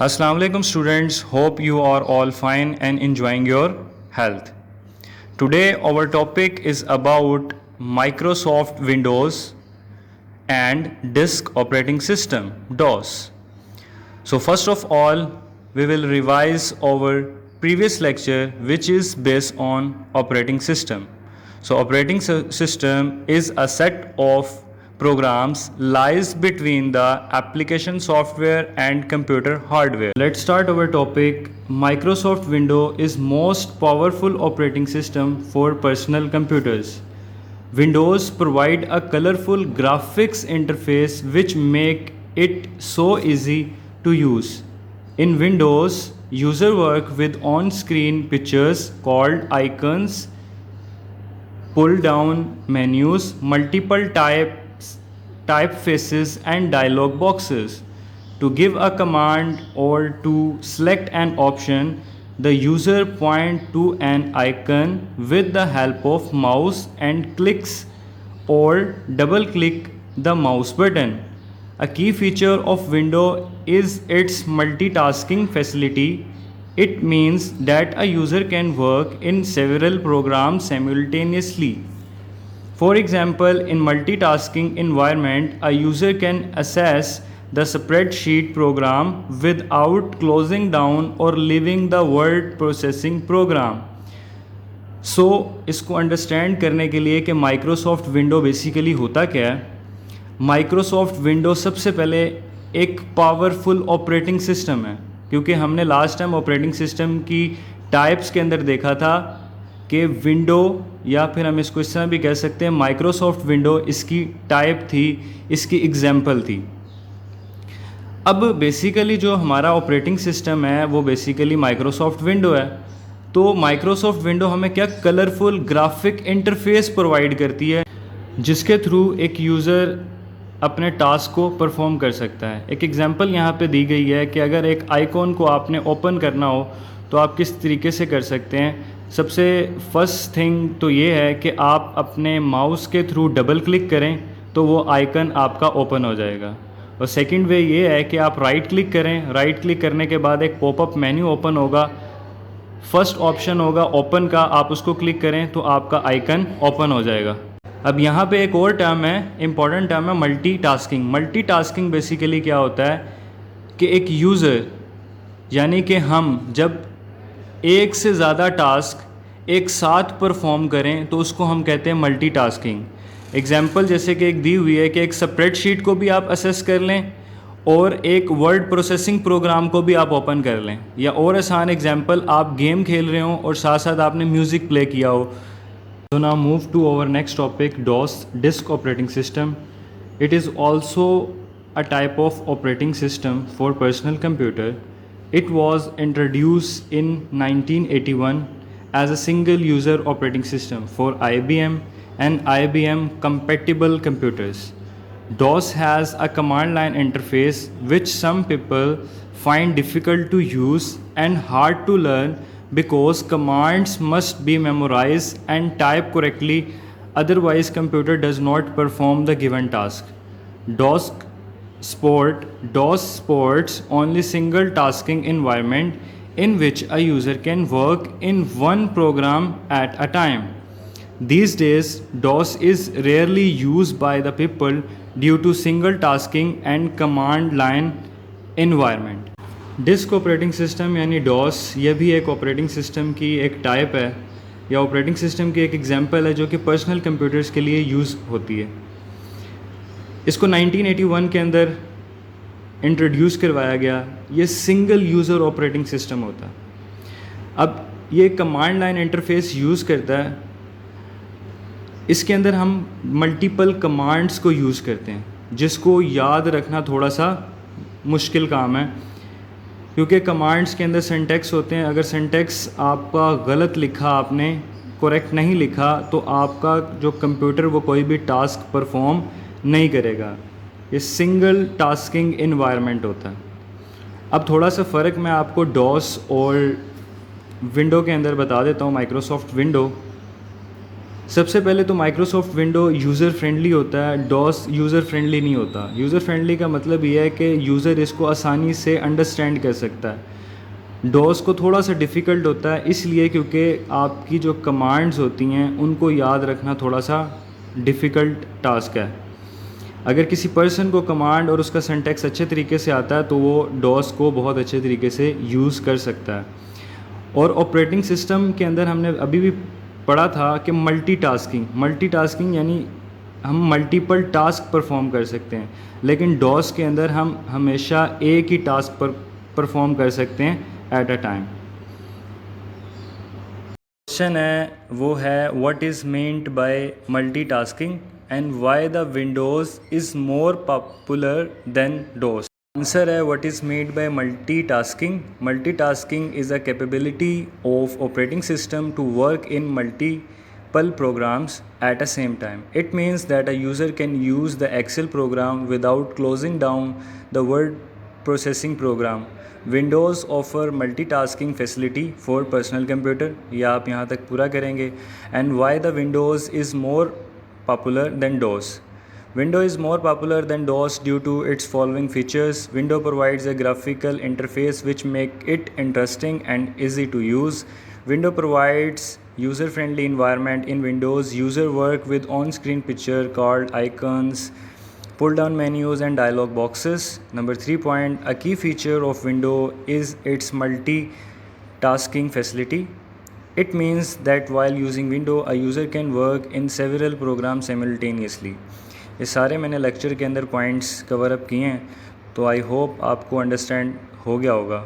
Assalamu alaikum students, hope you are all fine and enjoying your health. Today our topic is about Microsoft Windows and disk operating system DOS. So first of all we will revise our previous lecture which is based on operating system. So operating system is a set of programs lies between the application software and computer hardware. Let's start our topic. Microsoft Windows is most powerful operating system for personal computers. Windows provide a colorful graphics interface which make it so easy to use. In Windows, user work with on-screen pictures called icons, pull-down menus, multiple typefaces and dialog boxes. To give a command or to select an option, the user points to an icon with the help of mouse and clicks or double-click the mouse button. A key feature of Windows is its multitasking facility. It means that a user can work in several programs simultaneously. For example, in multitasking environment, a user can access the spreadsheet program without closing down or leaving the word processing program. So इसको understand करने के लिए कि Microsoft window basically होता क्या है, Microsoft window सबसे पहले एक पावरफुल ऑपरेटिंग सिस्टम है, क्योंकि हमने लास्ट टाइम ऑपरेटिंग सिस्टम की टाइप्स के अंदर देखा था कि विंडो या फिर हम इसको इस तरह भी कह सकते हैं माइक्रोसॉफ्ट विंडो इसकी टाइप थी, इसकी एग्जाम्पल थी। अब बेसिकली जो हमारा ऑपरेटिंग सिस्टम है वो बेसिकली माइक्रोसॉफ्ट विंडो है। तो माइक्रोसॉफ्ट विंडो हमें क्या कलरफुल ग्राफिक इंटरफेस प्रोवाइड करती है जिसके थ्रू एक यूज़र अपने टास्क को परफॉर्म कर सकता है। एक एग्जांपल यहाँ पे दी गई है कि अगर एक आइकॉन को आपने ओपन करना हो तो आप किस तरीके से कर सकते हैं। सबसे फर्स्ट थिंग तो ये है कि आप अपने माउस के थ्रू डबल क्लिक करें तो वो आइकन आपका ओपन हो जाएगा, और सेकंड वे ये है कि आप राइट क्लिक करें। राइट क्लिक करने के बाद एक पॉपअप मेन्यू ओपन होगा, फर्स्ट ऑप्शन होगा ओपन का, आप उसको क्लिक करें तो आपका आइकन ओपन हो जाएगा। अब यहाँ पे एक और टर्म है, इम्पॉर्टेंट टर्म है मल्टीटास्किंग। मल्टीटास्किंग बेसिकली क्या होता है कि एक यूज़र यानी कि हम जब एक से ज़्यादा टास्क एक साथ परफॉर्म करें तो उसको हम कहते हैं मल्टीटास्किंग। एग्जांपल जैसे कि एक दी हुई है कि एक स्प्रेडशीट को भी आप असेस कर लें और एक वर्ड प्रोसेसिंग प्रोग्राम को भी आप ओपन कर लें, या और आसान एग्जांपल आप गेम खेल रहे हो और साथ साथ आपने म्यूज़िक प्ले किया हो। So now move to our next topic, DOS, disk operating system. It is also a type of operating system for personal computer. It was introduced in 1981 as a single user operating system for IBM and IBM compatible computers. DOS has a command line interface which some people find difficult to use and hard to learn because commands must be memorized and typed correctly, otherwise computer does not perform the given task. DOS supports only single tasking environment in which a user can work in one program at a time. These days DOS is rarely used by the people due to single tasking and command line environment. Disk operating system यानी DOS, यह भी एक operating system की एक type है या operating system की एक एग्जांपल है जो कि पर्सनल कंप्यूटर्स के लिए यूज़ होती है। इसको 1981 के अंदर इंट्रोड्यूस करवाया गया। ये सिंगल यूज़र ऑपरेटिंग सिस्टम होता है। अब ये कमांड लाइन इंटरफेस यूज़ करता है, इसके अंदर हम मल्टीपल कमांड्स को यूज़ करते हैं जिसको याद रखना थोड़ा सा मुश्किल काम है, क्योंकि कमांड्स के अंदर सिंटैक्स होते हैं। अगर सिंटैक्स आपका गलत लिखा, आपने करेक्ट नहीं लिखा, तो आपका जो कंप्यूटर वो कोई भी टास्क परफॉर्म नहीं करेगा। ये सिंगल टास्किंग इन्वायरमेंट होता है। अब थोड़ा सा फ़र्क मैं आपको डॉस और विंडो के अंदर बता देता हूँ। माइक्रोसॉफ्ट विंडो सबसे पहले तो माइक्रोसॉफ्ट विंडो यूज़र फ्रेंडली होता है, डॉस यूज़र फ्रेंडली नहीं होता। यूज़र फ्रेंडली का मतलब ये है कि यूज़र इसको आसानी से अंडरस्टैंड कर सकता है। डॉस को थोड़ा सा डिफ़िकल्ट होता है इसलिए क्योंकि आपकी जो कमांड्स होती हैं उनको याद रखना थोड़ा सा डिफ़िकल्ट टास्क है। अगर किसी पर्सन को कमांड और उसका सिंटैक्स अच्छे तरीके से आता है तो वो डॉस को बहुत अच्छे तरीके से यूज़ कर सकता है। और ऑपरेटिंग सिस्टम के अंदर हमने अभी भी पढ़ा था कि मल्टीटास्किंग यानी हम मल्टीपल टास्क परफॉर्म कर सकते हैं, लेकिन डॉस के अंदर हम हमेशा एक ही टास्क पर परफॉर्म कर सकते हैं एट अ टाइम। क्वेश्चन है वो है what is meant by multitasking and why the Windows is more popular than DOS. Answer है what is made by multitasking. Multitasking is a capability of operating system to work in multiple programs at the same time. It means that a user can use the Excel program without closing down the word processing program. Windows offer multitasking facility for personal computer. ये आप यहाँ तक पूरा करेंगे. And why the Windows is more popular than DOS. Windows is more popular than DOS due to its following features. Windows provides a graphical interface which make it interesting and easy to use. Windows provides user-friendly environment. In Windows, user work with on-screen picture called icons, pull-down menus and dialog boxes. Number 3 point, a key feature of Windows is its multitasking facility. It means that while using Windows, a user can work in several programs simultaneously. ये सारे मैंने lecture के अंदर points cover up किए हैं, तो I hope आपको understand हो गया होगा।